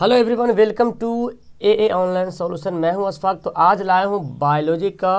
Hello everyone, welcome to a online solution. मैं हूं अशफाक। तो आज लाया हूं बायोलॉजी का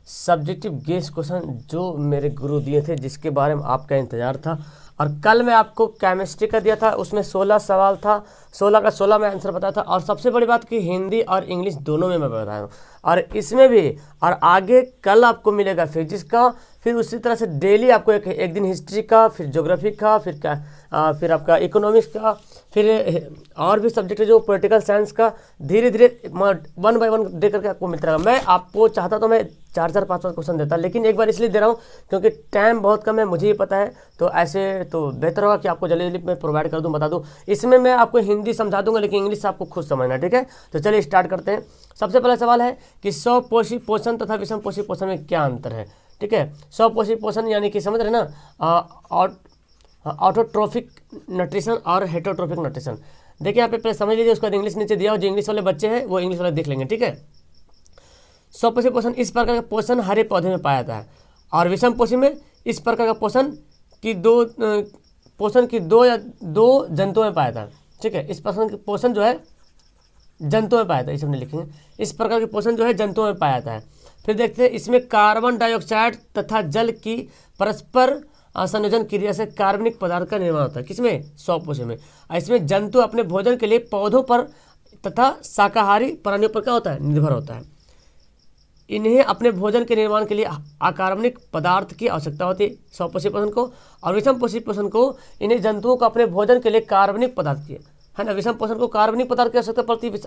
सब्जेक्टिव गेस क्वेश्चन जो मेरे गुरु दिए थे, जिसके बारे में आपका इंतज़ार था। और कल मैं आपको केमिस्ट्री का दिया था, उसमें 16 सवाल था, 16 का 16 मैं आंसर बताया था। और सबसे बड़ी बात कि हिंदी और इंग्लिश दोनों में मैं बताया हूँ, और इसमें भी। और आगे कल आपको मिलेगा फिजिक्स का, फिर उसी तरह से डेली आपको एक दिन हिस्ट्री का, फिर ज्योग्राफी का, फिर आपका इकोनॉमिक्स का, फिर और भी सब्जेक्ट है जो पॉलिटिकल साइंस का। धीरे धीरे 1 बाय 1 दे करके आपको मिलता रहेगा। मैं आपको चाहता तो मैं 4-4 5-5 क्वेश्चन देता, लेकिन एक बार इसलिए दे रहा हूँ क्योंकि टाइम बहुत कम है, मुझे ही पता है। तो ऐसे तो बेहतर होगा कि आपको जल्दी जल्दी मैं प्रोवाइड कर दूँ, बता दूँ। इसमें मैं आपको हिंदी समझा दूंगा, लेकिन इंग्लिश आपको खुद समझना, ठीक है। तो चलिए स्टार्ट करते हैं। सबसे पहला सवाल है कि स्वपोषी पोषण तथा विषमपोषी पोषण में क्या अंतर है, ठीक है। स्वपोषी पोषण यानी कि समझ रहे ना, ऑटोट्रोफिक न्यूट्रिशन और हेटरोट्रोफिक न्यूट्रिशन। देखिए यहाँ पे पहले समझ लीजिए, उसका इंग्लिश नीचे दिया हो, जो इंग्लिश वाले बच्चे हैं वो इंग्लिश वाले देख लेंगे, ठीक है। स्वपोषी पोषण इस प्रकार का पोषण हरे पौधे में पाया जाता है, और विषम पोषी में इस प्रकार का पोषण की दो जंतुओं में पाया जाता है, ठीक है। इस प्रकार के पोषण जो है जंतुओं में पाया जाता है, इसे हमने लिखेंगे। इस प्रकार के पोषण जो है जंतुओं में पाया जाता है। फिर देखते हैं, इसमें कार्बन डाइऑक्साइड तथा जल की परस्पर संयोजन क्रिया से कार्बनिक पदार्थ का निर्माण होता है। किसमें? स्वपोषी में। इसमें जंतु अपने भोजन के लिए पौधों पर तथा शाकाहारी प्राणियों पर क्या होता है? निर्भर होता है। इन्हें अपने भोजन के निर्माण के लिए अकार्बनिक पदार्थ की आवश्यकता होती है, स्वपोषी पोषण को। और विषम पोषी पोषण को इन्हें जंतुओं को अपने भोजन के लिए कार्बनिक पदार्थ की, है ना, विषम पोषण को कार्बनिक पदार्थ की आवश्यकता पड़ती है,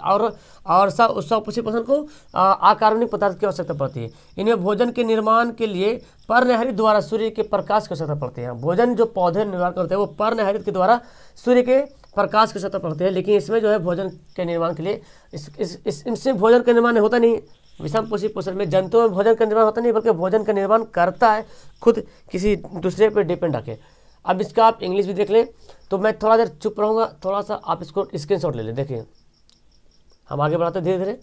और स्वपोषी पोषण को अकार्बनिक पदार्थ की आवश्यकता पड़ती है। इन्हें भोजन के निर्माण के लिए पर्णहरित द्वारा सूर्य के प्रकाश की आवश्यकता पड़ती है। भोजन जो पौधे निर्माण करते हैं वो पर्णहरित के द्वारा सूर्य के प्रकाश की आवश्यकता पड़ती है, लेकिन इसमें जो है भोजन के निर्माण के लिए इसमें भोजन का निर्माण होता नहीं। विषम पोषी पोषण में जंतुओं में भोजन का निर्माण होता नहीं, बल्कि भोजन का निर्माण करता है खुद किसी दूसरे पर डिपेंड रखे। अब इसका आप इंग्लिश भी देख लें। तो मैं थोड़ा देर चुप रहूँगा, थोड़ा सा आप इसको स्क्रीनशॉट ले लें। देखिए हम आगे बढ़ाते धीरे धीरे।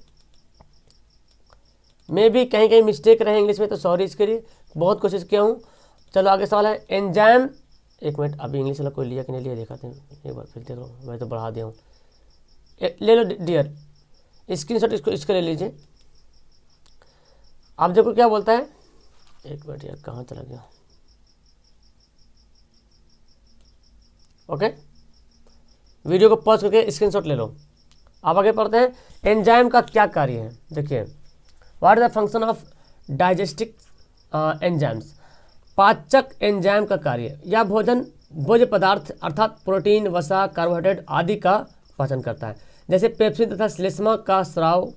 मैं भी कहीं कहीं मिस्टेक रहे इंग्लिश में, तो सॉरी इसके लिए, बहुत कोशिश किया हूँ। चलो आगे सवाल है एंजाइम। एक मिनट, अभी इंग्लिश वाला कोई लिया कि नहीं लिया दिखाते हैं, एक बार फिर देख लो। मैं तो बढ़ा दिया हूँ, ले लो डियर, स्क्रीनशॉट इसको ले लीजिए। आप देखो क्या बोलता है। एक मिनट यार, कहाँ चला गया। ओके, वीडियो को पॉज करके स्क्रीनशॉट ले लो। आप आगे पढ़ते हैं, एंजाइम का क्या कार्य है। देखिए, what is the function of डाइजेस्टिक enzymes. पाचक एंजाइम का कार्य, या भोज्य पदार्थ अर्थात प्रोटीन, वसा, कार्बोहाइड्रेट आदि का पाचन करता है। जैसे पेप्सिन तथा श्लेष्मा का स्राव,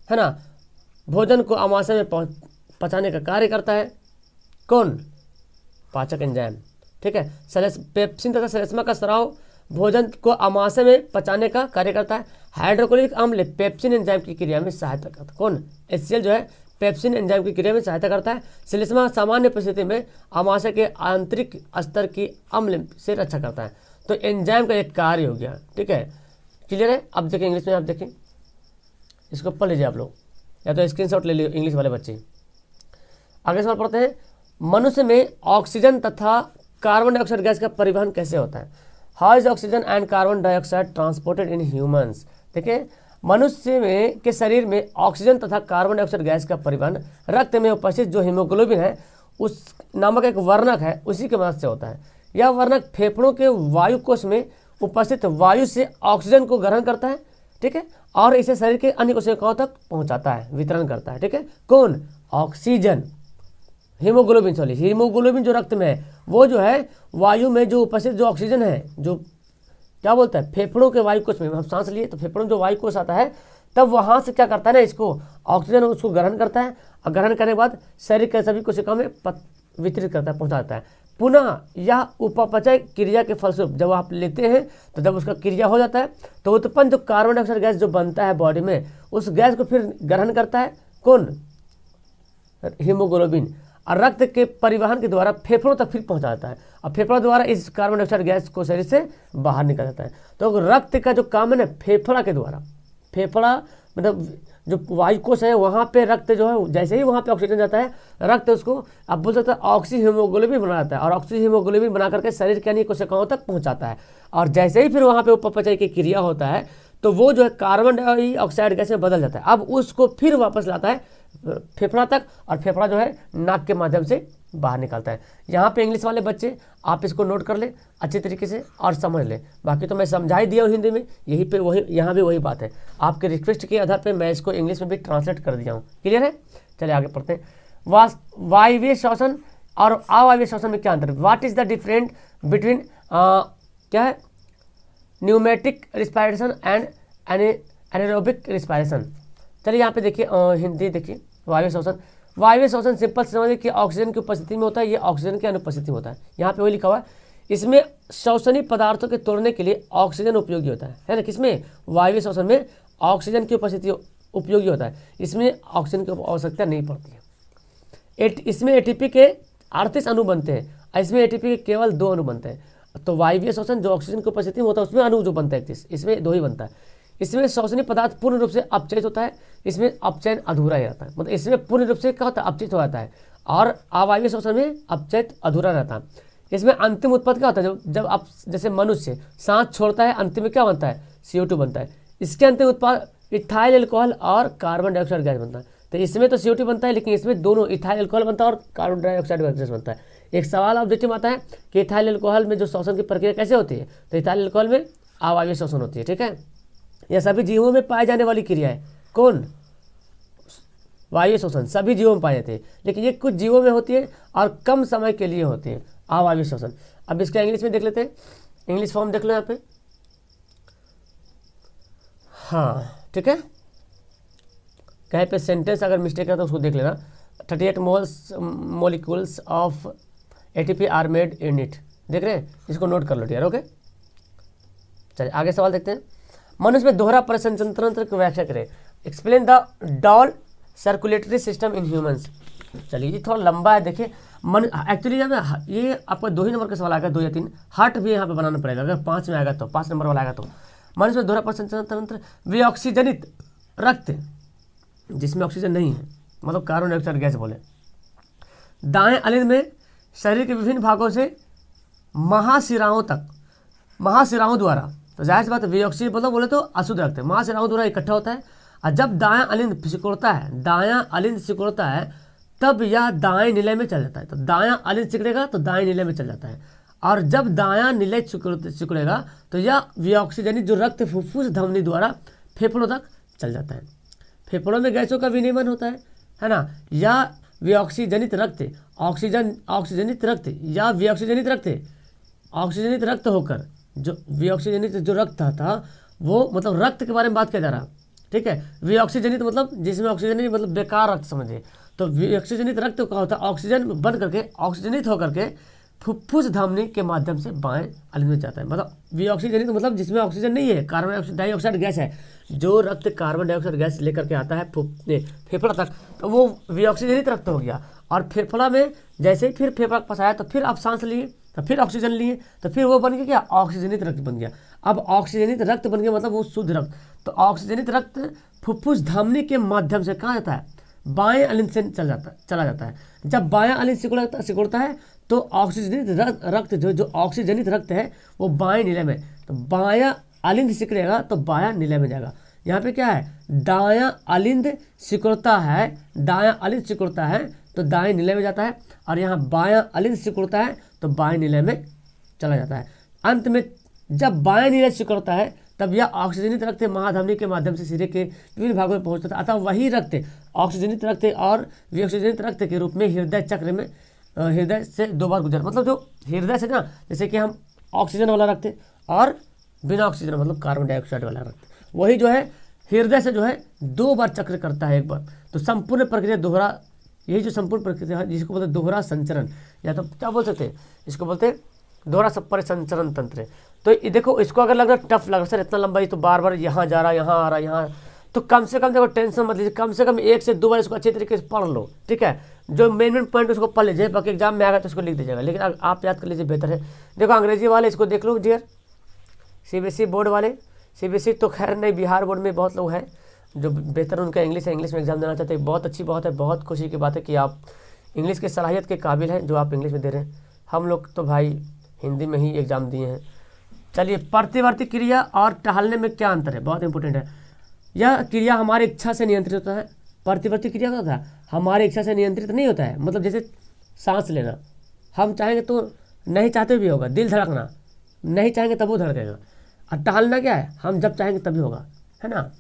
है ना, भोजन को आमाशय में पचाने का कार्य करता है। कौन? पाचक एंजाइम, ठीक है। पेप्सिन तथा श्लेष्मा का स्राव भोजन को आमाशय में पचाने का कार्य करता है। हाइड्रोक्लोरिक अम्ल पेप्सिन एंजाइम की क्रिया में सहायता करता है। कौन? HCl जो है पेप्सिन एंजाइम की क्रिया में सहायता करता है। श्लेष्मा सामान्य परिस्थिति में आमाशय के आंतरिक स्तर की अम्ल से रक्षा करता है। तो एंजाइम का एक कार्य हो गया, ठीक है। क्लियर है? अब देखिए इंग्लिश में, आप देखें, इसको पढ़ लीजिए आप लोग, या तो स्क्रीनशॉट ले लीजिए इंग्लिश वाले बच्चे। आगे सवाल पढ़ते हैं, मनुष्य में ऑक्सीजन तथा कार्बन डाइऑक्साइड गैस का परिवहन कैसे होता है। How is oxygen and carbon dioxide transported in humans. देखिए, मनुष्य में के शरीर में ऑक्सीजन तथा कार्बन डाइऑक्साइड गैस का परिवहन रक्त में उपस्थित जो हीमोग्लोबिन है उस नामक एक वर्णक है, उसी के मदद से होता है। यह वर्णक फेफड़ों के वायु कोश में उपस्थित वायु से ऑक्सीजन को ग्रहण करता है, ठीक है, और इसे शरीर के अन्य कोशिकाओं तक पहुंचाता है, वितरण करता है, ठीक है। कौन? ऑक्सीजन। हीमोग्लोबिन जो रक्त में है वो जो है वायु में जो उपस्थित जो ऑक्सीजन है, जो क्या बोलता है, फेफड़ों के वायु कोश में हम सांस लिए तो फेफड़ों में जो वायु कोश आता है, तब वहाँ से क्या करता है ना, इसको ऑक्सीजन उसको ग्रहण करता है, और ग्रहण करने के बाद शरीर के सभी कोशिकाओं में वितरित करता है, पहुँचाता है। पुनः यह उपापचय क्रिया के फलस्वरूप जब आप लेते हैं, तो जब उसका क्रिया हो जाता है तो उत्पन्न जो कार्बन डाइऑक्साइड गैस जो बनता है बॉडी में, उस गैस को फिर ग्रहण करता है। कौन? हीमोग्लोबिन, और रक्त के परिवहन के द्वारा फेफड़ों तक फिर पहुंचाता है, और फेफड़ा द्वारा इस कार्बन डाइऑक्साइड गैस को शरीर से बाहर निकल जाता है। तो रक्त का जो काम है ना, फेफड़ा के द्वारा, फेफड़ा मतलब जो वायु कोश है वहाँ पे रक्त जो है, जैसे ही वहाँ पे ऑक्सीजन जाता है, रक्त उसको आप बोल सकते हैं ऑक्सी हीमोग्लोबिन बनाता है, और ऑक्सी हीमोग्लोबिन बना करके शरीर के अन्य कोशिकाओं तक पहुँचाता है। और जैसे ही फिर वहाँ पे उपापचय की क्रिया होता है, तो वो जो है कार्बन डाइऑक्साइड गैस में बदल जाता है। अब उसको फिर वापस लाता है फेफड़ा तक, और फेफड़ा जो है नाक के माध्यम से बाहर निकालता है। यहाँ पे इंग्लिश वाले बच्चे आप इसको नोट कर ले अच्छे तरीके से और समझ ले, बाकी तो मैं समझा ही दिया हूँ हिंदी में, यहीं पे वही यहाँ भी वही बात है। आपके रिक्वेस्ट के आधार पे मैं इसको इंग्लिश में भी ट्रांसलेट कर दिया हूँ। क्लियर है? चलिए आगे पढ़ते हैं। वायवीय श्वसन और अवायवीय श्वसन में क्या अंतर है? What is the different between क्या है pneumatic respiration and anaerobic respiration. चलिए यहाँ पे देखिए हिंदी देखिए। वायवीय श्वसन, वायवीय श्वसन सिंपल समझिए कि ऑक्सीजन की उपस्थिति में होता है, ये ऑक्सीजन की अनुपस्थिति में होता है। यहाँ पे वही लिखा हुआ है, इसमें श्वसनीय पदार्थों के तोड़ने के लिए ऑक्सीजन उपयोगी होता है ना? किसमें? वायवीय श्वसन में ऑक्सीजन की उपस्थिति उपयोगी होता है, इसमें ऑक्सीजन की आवश्यकता नहीं पड़ती है। इसमें एटीपी के 38 अणु बनते हैं, इसमें एटीपी के केवल 2 अणु बनते हैं। तो वायवीय श्वसन जो ऑक्सीजन की उपस्थिति में होता है उसमें अणु जो बनता है 31, इसमें 2 ही बनता है। इसमें श्वसनीय पदार्थ पूर्ण रूप से अपचयित होता है, इसमें अपचयन अधूरा ही रहता है। मतलब इसमें पूर्ण रूप से क्या होता है? अपचयित हो जाता है, और अवायवीय श्वसन में अपचयित अधूरा रहता है। इसमें अंतिम उत्पाद क्या होता है? जब आप जैसे मनुष्य सांस छोड़ता है, अंतिम में क्या बनता है? CO2 बनता है। इसके अंतिम उत्पाद इथाइल अल्कोहल और कार्बन डाइऑक्साइड गैस बनता है। तो इसमें तो CO2 बनता है, लेकिन इसमें दोनों इथाइल अल्कोहल बनता है और कार्बन डाइऑक्साइड गैस बनता है। एक सवाल ऑब्जेक्टिव आता है कि इथाइल अल्कोहल में जो श्वसन की प्रक्रिया कैसे होती है? तो इथाइल अल्कोहल में अवायवीय श्वसन होती है। ठीक है, यह सभी जीवों में पाए जाने वाली क्रिया है। कौन? वायवीय श्वसन सभी जीवों में पाए जाते हैं, लेकिन ये कुछ जीवों में होती है और कम समय के लिए होती है अवायवीय श्वसन। अब इसका इंग्लिश में देख लेते हैं, इंग्लिश फॉर्म देख लो यहाँ पे। हाँ ठीक है, कहीं पे सेंटेंस अगर मिस्टेक है तो उसको देख लेना। 38 molecules of ATP are made in it, देख रहे हैं? इसको नोट कर लो डियर। ओके, चलिए आगे सवाल देखते हैं। मनुष्य में दोहरा परिसंचरण तंत्र की व्याख्या करें। Explain the doll circulatory system in humans. चलिए ये थोड़ा लंबा है, देखिए एक्चुअली जब ये आपका 2 ही नंबर का सवाल आएगा, 2 या 3 हार्ट भी यहाँ पे बनाना पड़ेगा। अगर 5 में आएगा तो 5 नंबर वाला आएगा तो मनुष्य में दोहरा परिसंचरण तंत्र विऑक्सीजनित रक्त जिसमें ऑक्सीजन नहीं है, मतलब कार्बन डाइऑक्साइड गैस बोले, दाएं अलिंद में शरीर के विभिन्न भागों से महाशिराओं तक, महाशिराओं द्वारा, तो जाहिर सी बात है विऑक्सी मतलब बोले तो अशुद्ध रक्त है, महाशिराओं द्वारा इकट्ठा होता है। और जब दायां अलिंद सिकुड़ता है, दायां अलिंद सिकुड़ता है, तब यह दाएं निलय में चल जाता है। तो दायां अलिंद सिकुड़ेगा तो दाएं निलय में चल जाता है, और जब दायां निलय सिकुड़ेगा तो यह विऑक्सीजनित जो रक्त फुफ्फुस धमनी द्वारा फेफड़ों तक चल जाता है। फेफड़ों में गैसों का विनिमय होता है ना? या विऑक्सीजनित रक्त ऑक्सीजनित रक्त या विऑक्सीजनित रक्त ऑक्सीजनित रक्त होकर, जो विऑक्सीजनित जो रक्त था वो मतलब रक्त के बारे में बात किया जा रहा, ठीक है? विऑक्सीजनित मतलब जिसमें ऑक्सीजन नहीं, मतलब बेकार रक्त समझिए। तो विऑक्सीजनित रक्त क्या होता है? ऑक्सीजन बन करके ऑक्सीजनित होकर के फुफ्फुस धमनी के माध्यम से बाएं अलिंद में जाता है। मतलब विऑक्सीजनित मतलब जिसमें ऑक्सीजन नहीं है, कार्बन डाइऑक्साइड गैस है, जो रक्त कार्बन डाइऑक्साइड गैस लेकर के आता है फेफड़ा तक, तो वो विऑक्सीजनित रक्त हो गया। और फेफड़ा में जैसे ही फिर फेफड़ा के पास आया तो फिर आप सांस लिए, तो फिर ऑक्सीजन लिए, तो फिर वो बन गया क्या? ऑक्सीजनित रक्त बन गया। अब ऑक्सीजनित रक्त बन गया मतलब वो शुद्ध रक्त। तो ऑक्सीजनित रक्त फुफ्फुस धमनी के माध्यम से कहाँ जाता है? बाएं अलिंद से चला जाता है। जब बायां अलिंद सिकुड़ता है तो ऑक्सीजनित रक्त जो ऑक्सीजनित रक्त है वो बाएं नीले में, तो बायां अलिंद सिकुड़ेगा तो बायां नीले में जाएगा। यहाँ पे क्या है? दायां अलिंद सिकुड़ता है, दायां अलिंद सिकुड़ता है तो दाएं नीले में जाता है, और यहाँ बायां अलिंद सिकुड़ता है तो बाएं नीले में चला जाता है। अंत में जब बाएं नीले सिकुड़ता है तब यह ऑक्सीजनित रक्त महाधमनी के माध्यम से शरीर के विभिन्न भागों में पहुंचता है। अतः वही रक्त ऑक्सीजनित रक्त और विऑक्सीजनित रक्त के रूप में हृदय चक्र में हृदय से 2 बार गुजर, मतलब जो हृदय से ना, जैसे कि हम ऑक्सीजन वाला रक्त और बिना ऑक्सीजन मतलब कार्बन डाइऑक्साइड वाला रक्त, वही जो है हृदय से जो है 2 बार चक्र करता है, एक बार। तो संपूर्ण प्रक्रिया दोहरा, यही जो संपूर्ण प्रक्रिया है जिसको बोलते हैं दोहरा संचरण, या तो क्या बोल सकते हैं, इसको बोलते हैं दोहरा परिसंचरण तंत्र। तो ये देखो, इसको अगर लग रहा है टफ लग रहा है सर इतना लंबा, ये तो बार बार यहाँ जा रहा है, यहाँ आ रहा है, यहाँ, तो कम से कम देखो टेंशन मत लीजिए, कम से कम 1 से 2 बार इसको अच्छे तरीके से पढ़ लो, ठीक है? जो मेन पॉइंट उसको पढ़ लीजिए, बाकी एग्जाम में आएगा तो उसको लिख दीजिएगा, लेकिन आप याद कर लीजिए बेहतर है। देखो अंग्रेजी वाले इसको देख लो डियर, CBSE बोर्ड वाले, CBSE तो खैर नहीं, बिहार बोर्ड में बहुत लोग हैं जो बेहतर उनका इंग्लिश है, इंग्लिश में एग्जाम देना चाहते हैं, बहुत अच्छी बात है, बहुत खुशी की बात है कि आप इंग्लिश के सलाहियत के काबिल हैं जो आप इंग्लिश में दे रहे हैं। हम लोग तो भाई हिंदी में ही एग्ज़ाम दिए हैं, चलिए, प्रतिवर्ती क्रिया और टहलने में क्या अंतर है, बहुत इंपॉर्टेंट है। यह क्रिया हमारी इच्छा से नियंत्रित होता है। प्रतिवर्ती क्रिया क्या होता है, हमारी इच्छा से नियंत्रित नहीं होता है। मतलब जैसे सांस लेना, हम चाहेंगे तो नहीं चाहते भी होगा। दिल धड़कना, नहीं चाहेंगे तब वो धड़केगा। और टहलना क्या है, हम जब चाहेंगे तभी होगा, है ना।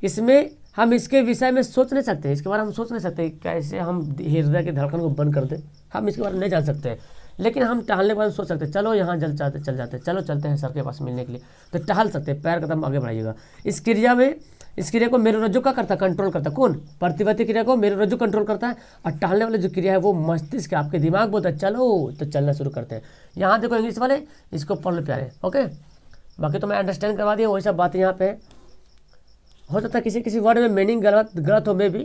इसमें हम इसके विषय में सोच नहीं सकते, इसके बारे में हम सोच नहीं सकते कैसे हम हृदय की धड़कन को बंद कर दें। हम इसके बारे में नहीं जान सकते, लेकिन हम टहलने के बारे में सोच सकते हैं। चलो यहाँ चल जाते, चलो चलते हैं सर के पास मिलने के लिए, तो टहल सकते हैं, पैर कदम आगे बढ़ाइएगा। इस क्रिया को मेरुरज्जु का करता, कंट्रोल करता, कौन, प्रतिवर्ती क्रिया को मेरुरज्जु कंट्रोल करता है। और टहलने वाली जो क्रिया है वो मस्तिष्क, आपके दिमाग बोलता है चलो, तो चलना शुरू करते हैं। यहाँ देखो इंग्लिश वाले, इसको पढ़ लो प्यारे, ओके। बाकी तो मैं अंडरस्टैंड करवा दिया, वही सब बातें यहाँ पे हो सकता है किसी वर्ड में मीनिंग गलत हो में भी,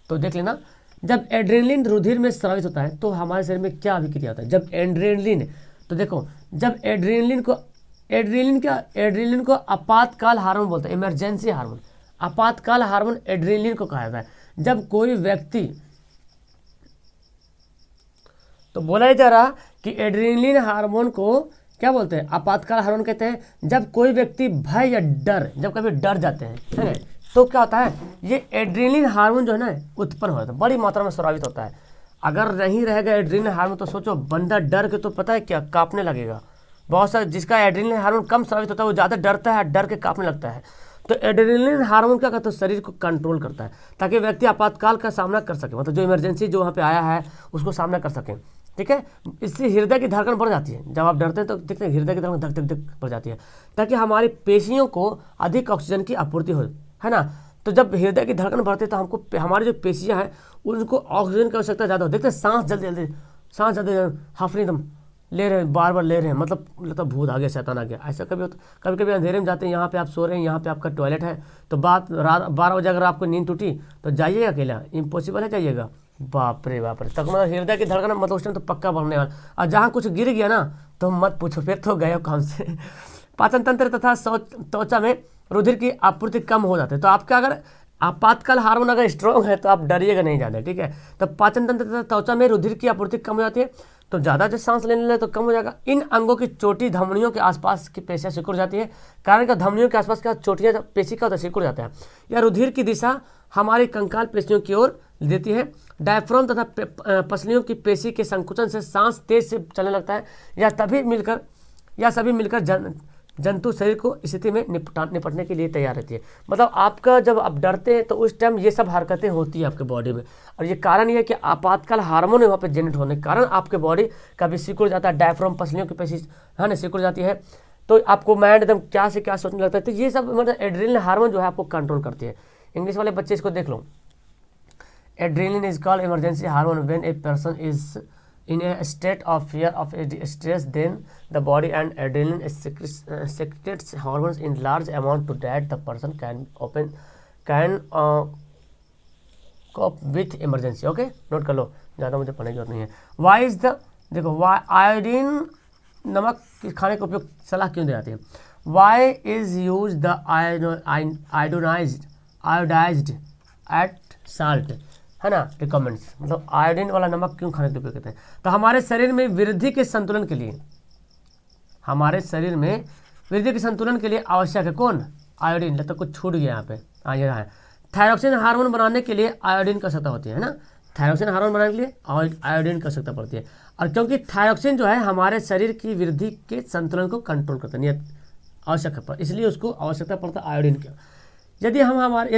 तो देख लेना। जब एड्रेनलिन रुधिर में स्रावित होता है तो हमारे शरीर में क्या अभिक्रिया होता है। जब एड्रेनलिन, तो देखो जब एड्रेनलिन को आपातकाल हार्मोन बोलते हैं, इमरजेंसी हार्मोन। आपातकाल हार्मोन एड्रेनलिन को कहा जाता है। जब कोई व्यक्ति, तो बोला ही जा रहा कि एड्रेनलिन हार्मोन को क्या बोलते हैं, आपातकाल हार्मोन कहते हैं। जब कोई व्यक्ति भय या डर, जब कभी डर जाते हैं, है ना, तो क्या होता है, ये एड्रेनलिन हार्मोन जो है ना उत्पन्न हो जाता है, बड़ी मात्रा में स्रावित होता है। अगर नहीं रहेगा एड्रेनलिन हार्मोन तो सोचो बंदा डर के तो पता है क्या कांपने लगेगा। बहुत सारे जिसका एड्रेनलिन हार्मोन कम स्रावित होता है वो ज़्यादा डरता है, डर के कांपने लगता है। तो एड्रेनलिन हार्मोन क्या करता है, शरीर को कंट्रोल करता है ताकि व्यक्ति आपातकाल का सामना कर सके, मतलब जो इमरजेंसी जो वहाँ पे आया है उसको सामना कर सके, ठीक है। इससे हृदय की धड़कन बढ़ जाती है। जब आप डरते हैं तो देखते हैं हृदय की धड़कन धक धक धक बढ़ जाती है, ताकि हमारी पेशियों को अधिक ऑक्सीजन की आपूर्ति हो, है ना। तो जब हृदय की धड़कन बढ़ती है तो हमको हमारी जो पेशियां हैं उनको ऑक्सीजन की आवश्यकता ज़्यादा हो। देखते हैं सांस जल्दी हाफनी दम ले रहे हैं, बार बार ले रहे हैं, मतलब भूत आ गया, शैतान आ गया, ऐसा कभी होता। कभी कभी अंधेरे में जाते हैं, यहाँ पे आप सो रहे हैं, यहाँ पे आपका टॉयलेट है, तो रात 12 बजे अगर आपको नींद टूटी तो जाइएगा अकेला, इम्पॉसिबल है जाइएगा। बाप रे तक मतलब हृदय की धड़कन मतलब उस टाइम तो पक्का बढ़ने वाला। और जहाँ कुछ गिर गया ना तो मत पूछो, फिर तो गए काम से। पाचन तंत्र तथा त्वचा में रुधिर की आपूर्ति कम हो जाती है। तो आपका अगर आपातकाल हार्मोन अगर स्ट्रॉन्ग है तो आप डरिएगा नहीं ज़्यादा, ठीक है। तो पाचन तंत्र तथा त्वचा में रुधिर की आपूर्ति कम हो जाती है, तो ज़्यादा जो सांस लेने लगे तो कम हो जाएगा। इन अंगों की चोटी धमनियों के आसपास की पेशियाँ सिकुड़ जाती है। कारण का धमनियों के आसपास का चोटियाँ पेशी का होता है, सिकुड़ जाता है। या रुधिर की दिशा हमारी कंकाल पेशियों की ओर देती है। डायफ्राम तथा पसलियों की पेशी के संकुचन से सांस तेज से चलने लगता है। या सभी मिलकर जंतु शरीर को स्थिति में निपटने के लिए तैयार रहती है। मतलब आपका जब आप डरते हैं तो उस टाइम ये सब हरकतें होती है आपके बॉडी में, और ये कारण ये है कि आपातकाल हार्मोन वहाँ पे जनरेट होने के कारण आपके बॉडी कभी सिकुड़ जाता है, डायफ्राम पसलियों की पेशी है ना सिकुड़ जाती है, तो आपको माइंड एकदम क्या से क्या सोचने लगता है। तो ये सब मतलब एड्रेनलिन हार्मोन जो है आपको कंट्रोल करती है। इंग्लिश वाले बच्चे इसको देख लो। Adrenaline is called emergency hormone when a person is in a state of fear of stress, then the body and adrenaline secretes hormones in large amount to that the person can cope with emergency. Okay, note कर लो, ज़्यादा मुझे पढ़ने की जरूरत नहीं है। Why is the, देखो why iodine नमक खाने का उपयोग सलाह क्यों दी जाती है। Why is used the iodized at salt, है ना, रिकमेंड्स, मतलब आयोडीन वाला नमक क्यों खाने के उपयोग करते हैं। तो हमारे शरीर में वृद्धि के संतुलन के लिए, आवश्यक है कौन, आयोडीन। लगता कुछ छूट गया यहाँ पे, ये रहा है। थायरॉक्सिन हार्मोन बनाने के लिए आयोडीन की आवश्यकता होती है ना, थायरॉक्सिन हार्मोन बनाने के लिए आयोडीन की आवश्यकता पड़ती है। और क्योंकि थायरॉक्सिन जो है हमारे शरीर की वृद्धि के संतुलन को कंट्रोल करता है, आवश्यक है, इसलिए उसको आवश्यकता पड़ता है आयोडीन की। यदि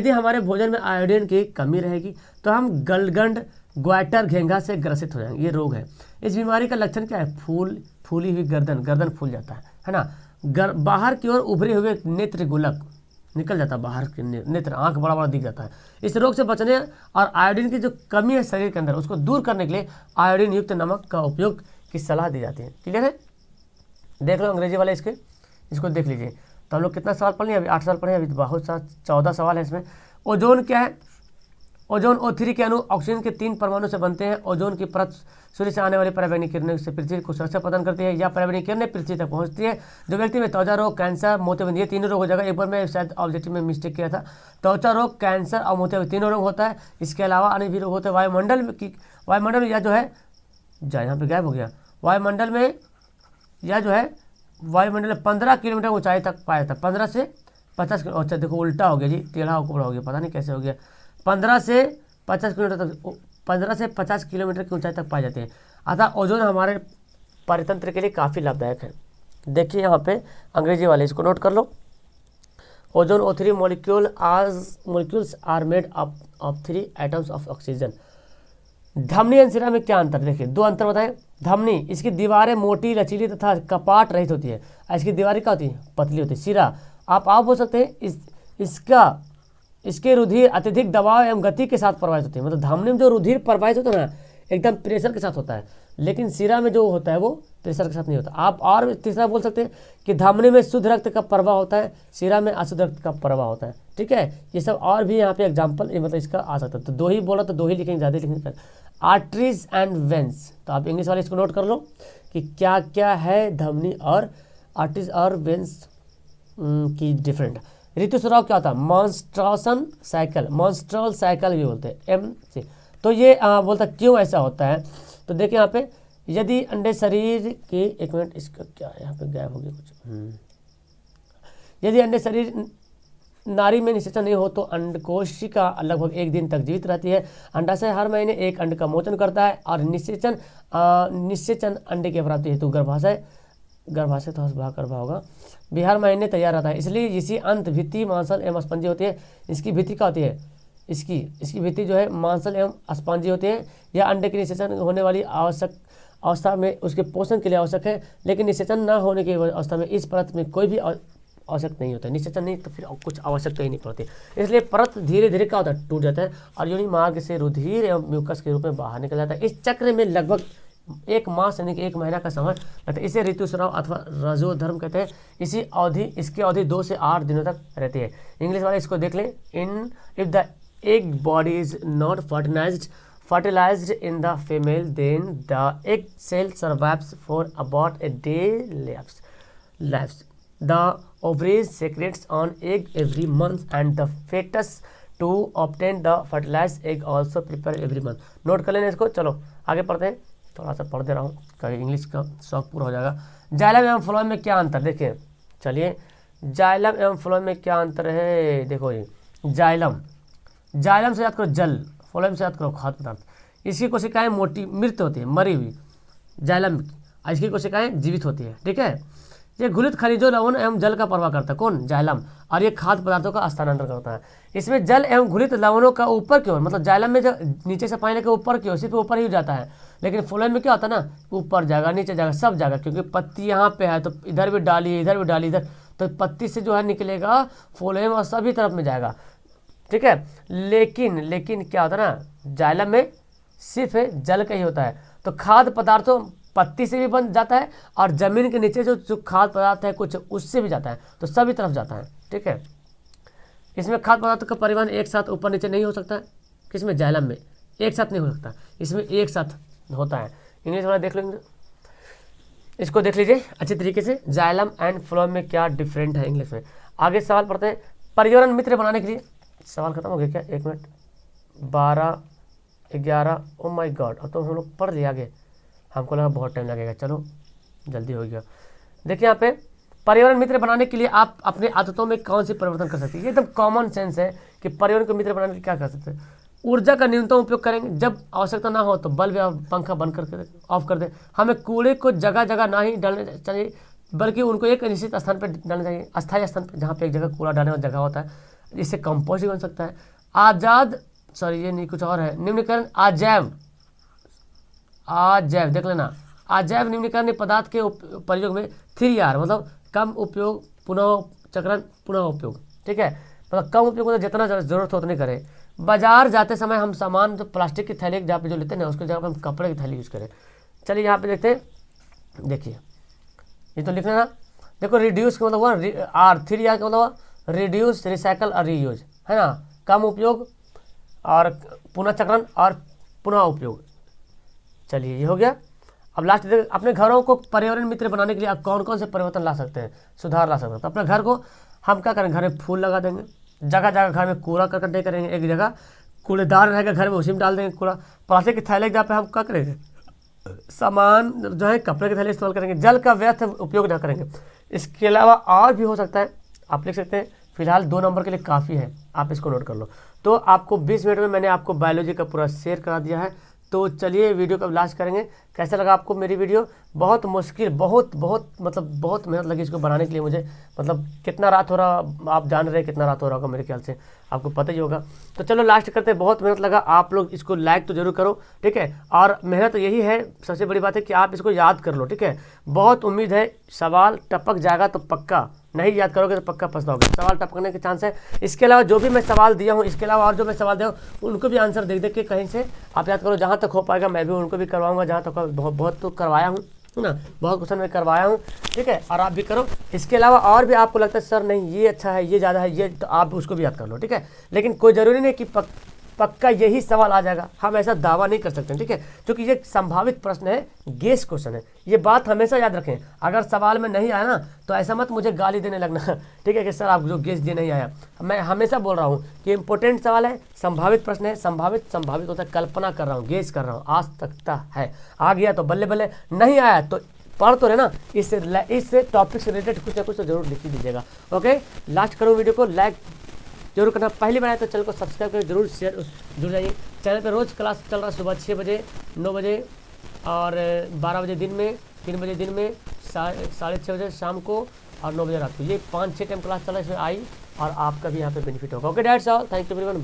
हमारे भोजन में आयोडीन की कमी रहेगी तो हम गलगंड, ग्वाइटर, घेंघा से ग्रसित हो जाएंगे। ये रोग है। इस बीमारी का लक्षण क्या है, फूली हुई गर्दन फूल जाता है ना, बाहर की ओर उभरे हुए नेत्र गुलक निकल जाता है, बाहर के नेत्र, आंख बड़ा बड़ा दिख जाता है। इस रोग से बचने और आयोडीन की जो कमी है शरीर के अंदर उसको दूर करने के लिए आयोडीन युक्त नमक का उपयोग की सलाह दी जाती है। क्लियर है, देख लो अंग्रेजी वाले इसको देख लीजिए। तो हम लोग कितना सवाल पढ़ लिए, अभी 8 सवाल पढ़े, अभी बहुत सा 14 सवाल है इसमें। ओजोन क्या है, ओजोन O3 के अणु ऑक्सीजन के 3 परमाणु से बनते हैं। ओजोन की परत सूर्य से आने वाली पराबैंगनी किरणों से पृथ्वी को सुरक्षा प्रदान करती है। या पराबैंगनी किरणें पृथ्वी तक पहुंचती है। जो व्यक्ति में त्वचा रोग, कैंसर, मोतियाबिंद, ये तीनों रोग हो जाएगा। एक बार मैं शायद ऑब्जेक्टिव में मिस्टेक किया था, त्वचा रोग, कैंसर और मोतियाबिंद तीनों रोग होता है। इसके अलावा अन्य भी रोग होते हैं। वायुमंडल या जो है यहाँ पे गायब हो गया, वायुमंडल में या जो है वायुमंडल में 15 किलोमीटर ऊंचाई तक पाया जाता है। 15 से 50 किलो, अच्छा देखो उल्टा हो गया जी, टेढ़ा ऊपर हो गया, पता नहीं कैसे हो गया। 15 से 50 किलोमीटर तक, 15 से 50 किलोमीटर की ऊंचाई तक पाए जाते हैं। अतः ओजोन हमारे परितंत्र के लिए काफ़ी लाभदायक है। देखिए यहाँ पे अंग्रेजी वाले, इसको नोट कर लो। Ozone O3 molecules are made of 3 atoms of oxygen. धमनी एंड सिरा में क्या अंतर, देखिए 2 अंतर बताएं। धमनी, इसकी दीवारें मोटी लचीली तथा कपाट रहित होती है, इसकी दीवारें क्या होती है, पतली होती है। सिरा आप बोल सकते हैं इसके रुधिर अत्यधिक दबाव एवं गति के साथ प्रवाहित होते हैं। मतलब धमनी में जो रुधिर प्रवाहित होता है ना, एकदम प्रेशर के साथ होता है, लेकिन सिरा में जो होता है वो प्रेशर के साथ नहीं होता। आप और तीसरा बोल सकते हैं कि धमनी में शुद्ध रक्त का प्रवाह होता है, सिरा में अशुद्ध रक्त का प्रवाह होता है। ठीक है, ये सब और भी यहाँ पे एग्जाम्पल मतलब इसका आ सकता है। तो 2 ही बोला तो 2 ही लिखेंगे, ज़्यादा लिखेंगे। आर्टरीज एंड वेंस, तो आप इंग्लिश वाले इसको नोट कर लो कि क्या क्या है धमनी और आर्टरीज और वेंस की डिफरेंट। ऋतुस्राव क्या होता है, मॉन्स्ट्रल साइकिल भी बोलते हैं, MC। तो ये बोलता क्यों ऐसा होता है, तो देखिए यहाँ पे यदि अंडे शरीर के, एक मिनट इसका क्या है, यहाँ पे गायब हो गया कुछ। यदि अंडे शरीर नारी में निषेचन नहीं हो तो अंडकोशिका लगभग 1 दिन तक जीवित रहती है। अंडाशय हर महीने 1 अंड का मोचन करता है और निषेचन अंडे की प्राप्ति हेतु गर्भाशय तो गर्भा होगा भी हर महीने तैयार रहता है। इसलिए इसी अंत भित्ति मांसल एवं स्पंजी होती है। इसकी भित्ति क्या होती है, इसकी भित्ति जो है मांसल एवं स्पंजी होती है। यह अंडे के निषेचन होने वाली आवश्यक अवस्था में उसके पोषण के लिए आवश्यक है, लेकिन निषेचन न होने की अवस्था में इस परत में कोई भी आवश्यक नहीं होता है। निषेचन नहीं तो फिर कुछ आवश्यकता ही नहीं पड़ती, इसलिए परत धीरे धीरे क्या होता है, टूट जाता है और योनि मार्ग से रुधिर एवं म्यूकस के रूप में बाहर निकल जाता है। इस चक्र में लगभग 1 मास यानी कि 1 महीना का समय लगता है। इसे ऋतुस्राव अथवा रजोधर्म कहते हैं। इसकी अवधि 2 से 8 दिनों तक रहती है। इंग्लिश वाले इसको देख लें। If the egg body is not fertilized in the female, then the egg cell survives for about a day lives. The ovaries secretes on egg every month and the fetus to obtain the fertilized egg also prepare every month. Note कर लेना इसको। चलो आगे पढ़ते हैं, थोड़ा सा पढ़ दे रहा हूँ, कभी इंग्लिश का शौक पूरा हो जाएगा। जाइलम एवं फ्लोएम में क्या अंतर, देखिए चलिए जाइलम एवं फ्लोएम में क्या अंतर है। देखो ये जाइलम से याद करो जल, फ्लोएम से याद करो खाद्य पदार्थ। इसकी कोशिकाएं मोटी मृत होती है, मरी हुई, जाइलम की, इसकी कोशिकाएं जीवित होती है। ठीक है, ये घुलित खनिजों लवण एवं जल का प्रवाह करता है, कौन, जाइलम, और ये खाद्य पदार्थों का स्थानांतरण करता है। इसमें जल एवं घुलित लवणों का ऊपर की ओर, मतलब जाइलम में जो नीचे से पानी के ऊपर की ओर, सिर्फ ऊपर ही जाता है, लेकिन फ्लोएम में क्या होता है ना, ऊपर जाएगा नीचे जाएगा सब जाएगा, क्योंकि पत्ती यहाँ पे है तो इधर भी डाली इधर भी डाली इधर, तो पत्ती से जो है निकलेगा फ्लोएम और सभी तरफ में जाएगा। ठीक है, लेकिन क्या होता है ना, जाइलम में सिर्फ जल का ही होता है, तो खाद्य पदार्थों पत्ती से भी बन जाता है और जमीन के नीचे जो खाद्य पदार्थ है कुछ उससे भी जाता है, तो सभी तरफ जाता है। ठीक है, इसमें खाद्य पदार्थों का परिवहन एक साथ ऊपर नीचे नहीं हो सकता है, किसमें, जाइलम में एक साथ नहीं हो सकता, इसमें एक साथ होता है। इंग्लिश वाला देख लेंगे, इसको देख लीजिए अच्छी तरीके से, जाइलम एंड फ्लोएम में क्या डिफरेंट है इंग्लिश में। आगे सवाल पढ़ते हैं, पर्यावरण मित्र बनाने के लिए, सवाल खत्म हो गया क्या, 1 मिनट 12-11, ओ माय गॉड, अब तो हम लोग पढ़ लिया आगे, हमको लगा बहुत टाइम लगेगा, चलो जल्दी हो गया। देखिए यहाँ पे पर्यावरण मित्र बनाने के लिए आप अपने आदतों में कौन सी परिवर्तन कर सकते हैं। ये एकदम कॉमन सेंस है कि पर्यावरण को मित्र बनाने के लिए क्या कर सकते हैं। ऊर्जा का न्यूनतम उपयोग करेंगे, जब आवश्यकता ना हो तो बल्ब या पंखा बंद करके ऑफ कर दें। हमें कूड़े को जगह जगह ना ही डालने चाहिए, बल्कि उनको एक निश्चित स्थान पर डालना चाहिए, अस्थायी स्थान पर, जहाँ पे एक जगह कूड़ा डालने वाली जगह होता है, इससे कंपोस्ट भी बन सकता है। ये नहीं कुछ और है, निम्नीकरण अजैव देख लेना, अजैव निम्नीकरण पदार्थ के प्रयोग में 3R, मतलब कम उपयोग, पुनः चक्रण, पुनः उपयोग। ठीक है, मतलब कम उपयोग मतलब जितना जरूरत हो उतनी करें। बाजार जाते समय हम सामान जो प्लास्टिक की थैली जहाँ पे जो लेते हैं ना, उसके जगह पर हम कपड़े की थैली यूज़ करें। चलिए यहाँ पे देखते हैं, देखिए ये तो लिखना ना, देखो रिड्यूस का मतलब हुआ R, 3R का मतलब हुआ रिड्यूस, रिसाइकल और रीयूज, है ना, कम उपयोग और पुनः चक्रण और पुनः उपयोग। चलिए ये हो गया। अब लास्ट अपने घरों को पर्यावरण मित्र बनाने के लिए आप कौन कौन से परिवर्तन ला सकते हैं, सुधार ला सकते हैं। तो अपने घर को हम क्या करेंगे, घर में फूल लगा देंगे, जगह जगह घर में कूड़ा करकट नहीं करेंगे, एक जगह कूड़ेदार रहेगा घर में उसी में डाल देंगे कूड़ा। प्लास्टिक की थैले जहाँ पे हम क्या करेंगे, सामान जो है कपड़े के थैले इस्तेमाल करेंगे, जल का व्यर्थ उपयोग ना करेंगे। इसके अलावा और भी हो सकता है, आप लिख सकते हैं। फिलहाल 2 नंबर के लिए काफ़ी है, आप इसको नोट कर लो। तो आपको 20 मिनट में मैंने आपको बायोलॉजी का पूरा शेयर करा दिया है। तो चलिए वीडियो का लास्ट करेंगे। कैसा लगा आपको मेरी वीडियो? बहुत मुश्किल, बहुत बहुत मेहनत लगी इसको बनाने के लिए मुझे। मतलब कितना रात हो रहा, आप जान रहे हैं कितना रात हो रहा होगा, मेरे ख्याल से आपको पता ही होगा। तो चलो लास्ट करते हैं। बहुत मेहनत लगा, आप लोग इसको लाइक तो जरूर करो, ठीक है। और मेहनत यही है, सबसे बड़ी बात है कि आप इसको याद कर लो, ठीक है। बहुत उम्मीद है सवाल टपक जाएगा, तो पक्का नहीं याद करोगे तो पक्का पछताओगे। सवाल टपकने के चांस है। इसके अलावा जो भी मैं सवाल दिया हूँ, इसके अलावा और जो मैं सवाल दिया हूँ, उनको भी आंसर देख देख के कहीं से आप याद करो। जहाँ तक हो पाएगा मैं भी उनको भी करवाऊंगा, जहाँ तक बहुत तो करवाया हूँ, है ना, बहुत क्वेश्चन मैं करवाया हूँ, ठीक है। और आप भी करो। इसके अलावा और भी आपको लगता है सर नहीं ये अच्छा है, ये ज़्यादा है, ये, तो आप उसको भी याद कर लो, ठीक है। लेकिन कोई ज़रूरी नहीं कि पक्का यही सवाल आ जाएगा, हम ऐसा दावा नहीं कर सकते, ठीक है। क्योंकि ये संभावित प्रश्न है, गेस क्वेश्चन है, ये बात हमेशा याद रखें। अगर सवाल में नहीं आया ना तो ऐसा मत मुझे गाली देने लगना, ठीक है, कि सर आप जो गेस दिए नहीं आया। मैं हमेशा बोल रहा हूँ कि इंपॉर्टेंट सवाल है, संभावित प्रश्न है। संभावित होता है, कल्पना कर रहा हूँ, गेस कर रहा हूँ, आज तकता है। आ गया तो बल्ले बल्ले, नहीं आया तो पढ़ तो रहे ना। इससे टॉपिक से रिलेटेड कुछ ना कुछ तो जरूर लिख ही दीजिएगा। ओके, लास्ट करो वीडियो को लाइक जरूर करना। पहली बार आए तो चैनल को सब्सक्राइब करके जरूर शेयर जुड़ जाइए। चैनल पे रोज़ क्लास चल रहा है, सुबह 6 बजे, 9 बजे और 12 बजे दिन में, 3 बजे दिन में, 6:30 बजे शाम को और 9 बजे रात को। ये 5-6 टाइम क्लास चल रहा है, इसमें आई और आपका भी यहाँ पे बेनिफिट होगा। Okay, that's all, thank you everyone.